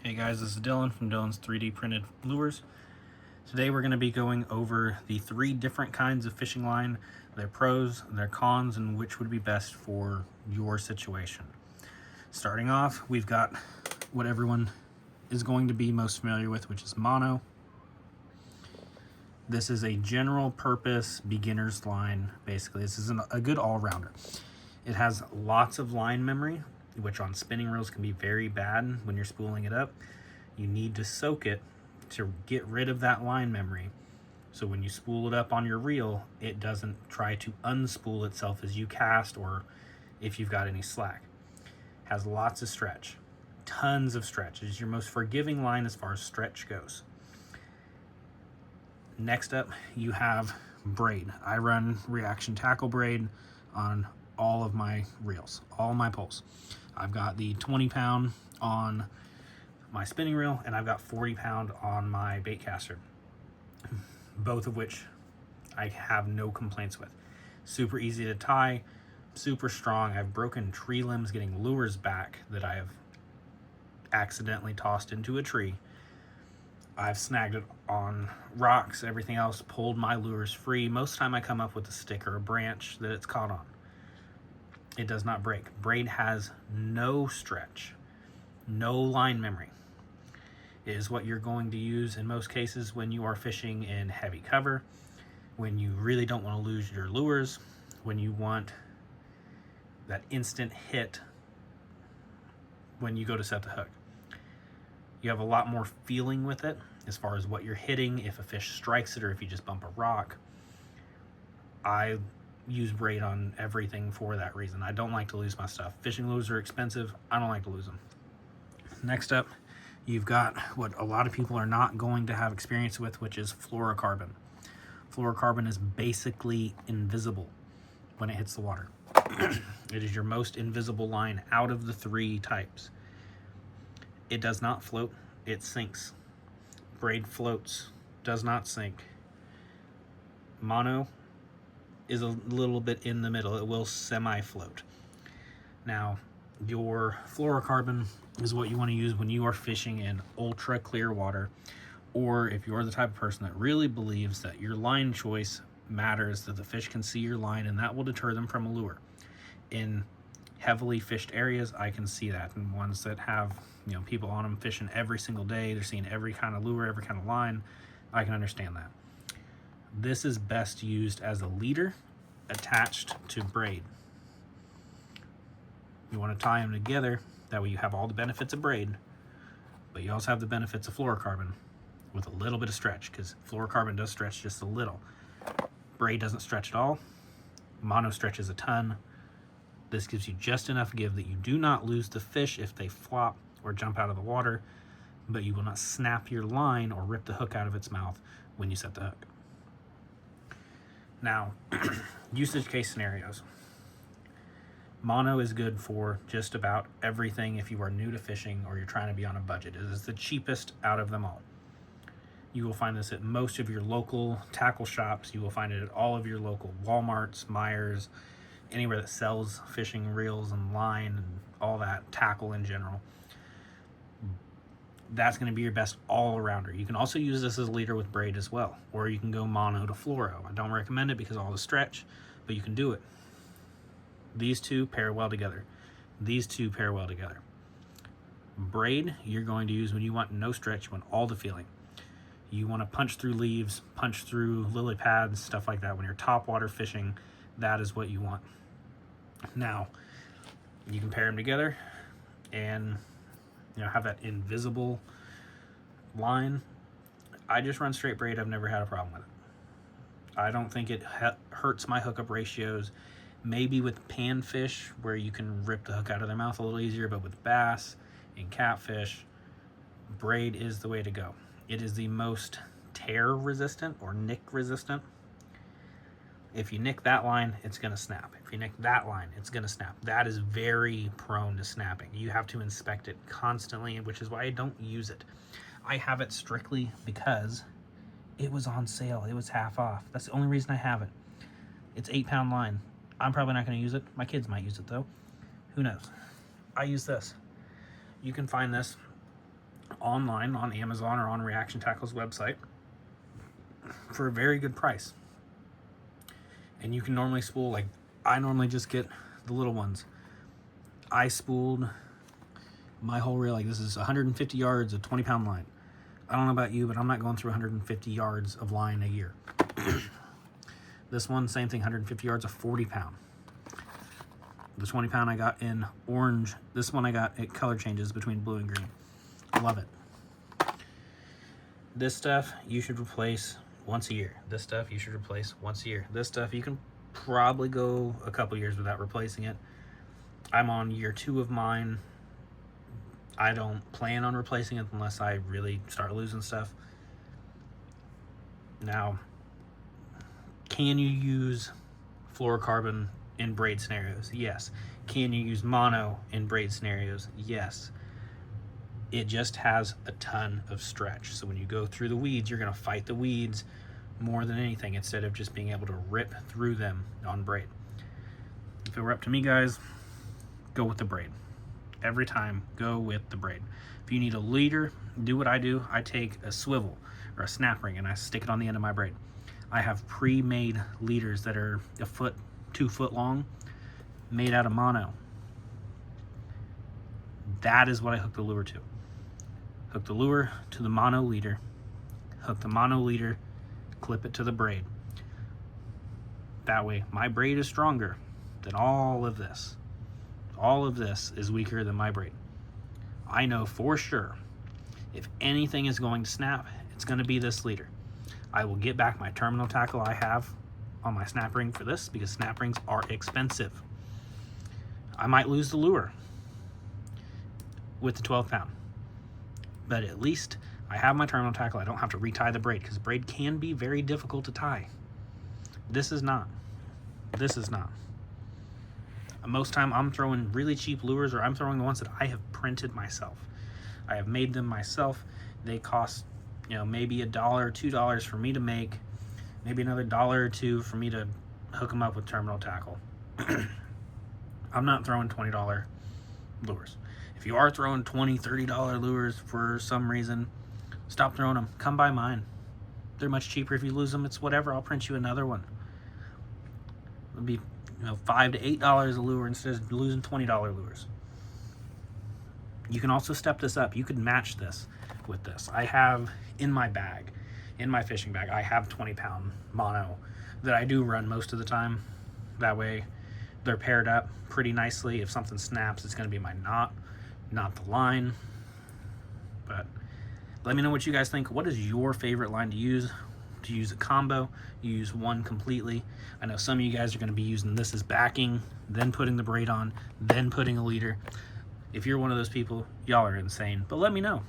Hey guys, this is Dylan from Dylan's 3D Printed Lures. Today we're going to be going over the 3 different kinds of fishing line, their pros, their cons, and which would be best for your situation. Starting off, we've got what everyone is going to be most familiar with, which is mono. This is a general purpose beginner's line, basically. This is a good all-rounder. It has lots of line memory, which on spinning reels can be very bad when you're spooling it up. You need to soak it to get rid of that line memory. So when you spool it up on your reel, it doesn't try to unspool itself as you cast or if you've got any slack. Has lots of stretch, tons of stretch. It is your most forgiving line as far as stretch goes. Next up, you have braid. I run reaction tackle braid on all of my reels, all my poles. I've got the 20-pound on my spinning reel, and I've got 40-pound on my bait caster, both of which I have no complaints with. Super easy to tie, super strong. I've broken tree limbs getting lures back that I have accidentally tossed into a tree. I've snagged it on rocks, everything else, pulled my lures free. Most of the time I come up with a stick or a branch that it's caught on. It does not break. Braid has no stretch, no line memory. It is what you're going to use in most cases when you are fishing in heavy cover, when you really don't want to lose your lures, when you want that instant hit when you go to set the hook. You have a lot more feeling with it as far as what you're hitting, if a fish strikes it or if you just bump a rock. I use braid on everything for that reason. I don't like to lose my stuff. Fishing lures are expensive. I don't like to lose them. Next up, you've got what a lot of people are not going to have experience with, which is fluorocarbon. Fluorocarbon is basically invisible when it hits the water. It is your most invisible line out of the 3 types. It does not float, it sinks. Braid floats, does not sink. Mono is a little bit in the middle. It will semi-float. Now, your fluorocarbon is what you want to use when you are fishing in ultra clear water, or if you're the type of person that really believes that your line choice matters, that the fish can see your line and that will deter them from a lure. In heavily fished areas, I can see that. And ones that have, people on them fishing every single day, they're seeing every kind of lure, every kind of line, I can understand that. This is best used as a leader attached to braid. You want to tie them together, that way you have all the benefits of braid, but you also have the benefits of fluorocarbon with a little bit of stretch, because fluorocarbon does stretch just a little. Braid doesn't stretch at all. Mono stretches a ton. This gives you just enough give that you do not lose the fish if they flop or jump out of the water, but you will not snap your line or rip the hook out of its mouth when you set the hook. Now, usage case scenarios. Mono is good for just about everything if you are new to fishing or you're trying to be on a budget. It is the cheapest out of them all. You will find this at most of your local tackle shops. You will find it at all of your local Walmarts, Myers, anywhere that sells fishing reels and line and all that, tackle in general. That's going to be your best all-arounder. You can also use this as a leader with braid as well, or you can go mono to fluoro. I don't recommend it because of all the stretch, but you can do it. These 2 pair well together. These 2 pair well together. Braid, you're going to use when you want no stretch, you want all the feeling. You want to punch through leaves, punch through lily pads, stuff like that. When you're topwater fishing, that is what you want. Now, you can pair them together and have that invisible line. I just run straight braid. I've never had a problem with it. I don't think it hurts my hookup ratios. Maybe with panfish where you can rip the hook out of their mouth a little easier, but with bass and catfish, braid is the way to go. It is the most tear resistant or nick resistant. If you nick that line, it's going to snap. If you nick that line, it's going to snap. That is very prone to snapping. You have to inspect it constantly, which is why I don't use it. I have it strictly because it was on sale. It was half off. That's the only reason I have it. It's 8-pound line. I'm probably not going to use it. My kids might use it though. Who knows? I use this. You can find this online on Amazon or on Reaction Tackle's website for a very good price. And you can normally spool, like I normally just get the little ones. I spooled my whole reel, like this is 150 yards of 20-pound line. I don't know about you, but I'm not going through 150 yards of line a year. This one, same thing, 150 yards of 40-pound. The 20-pound I got in orange. This one I got, it color changes between blue and green. Love it. This stuff you should replace once a year. This stuff you should replace once a year. This stuff you can probably go a couple years without replacing it. I'm on year 2 of mine. I don't plan on replacing it unless I really start losing stuff. Now, can you use fluorocarbon in braid scenarios? Yes. Can you use mono in braid scenarios? Yes. It just has a ton of stretch. So when you go through the weeds, you're going to fight the weeds more than anything instead of just being able to rip through them on braid. If it were up to me, guys, go with the braid. Every time, go with the braid. If you need a leader, do what I do. I take a swivel or a snap ring and I stick it on the end of my braid. I have pre-made leaders that are 1 foot, 2 foot long, made out of mono. That is what I hook the lure to. Hook the lure to the mono leader, hook the mono leader, clip it to the braid. That way, my braid is stronger than all of this. All of this is weaker than my braid. I know for sure if anything is going to snap, it's going to be this leader. I will get back my terminal tackle I have on my snap ring for this because snap rings are expensive. I might lose the lure with the 12-pound, but at least I have my terminal tackle. I don't have to retie the braid because braid can be very difficult to tie. This is not. This is not. Most time I'm throwing really cheap lures, or I'm throwing the ones that I have printed myself. I have made them myself. They cost, maybe $1 or $2 for me to make, maybe another $1 or $2 for me to hook them up with terminal tackle. I'm not throwing $20 lures. If you are throwing $20, $30 lures for some reason, stop throwing them. Come buy mine. They're much cheaper. If you lose them, it's whatever. I'll print you another one. It'll be $5 to $8 a lure instead of losing $20 lures. You can also step this up. You could match this with this. I have in my bag, in my fishing bag, I have 20-pound mono that I do run most of the time. That way they're paired up pretty nicely. If something snaps, it's going to be my knot, not the line. But let me know what you guys think. What is your favorite line to use? Do you use a combo? You use one completely? I know some of you guys are going to be using this as backing, then putting the braid on, then putting a leader. If you're one of those people, y'all are insane. But let me know.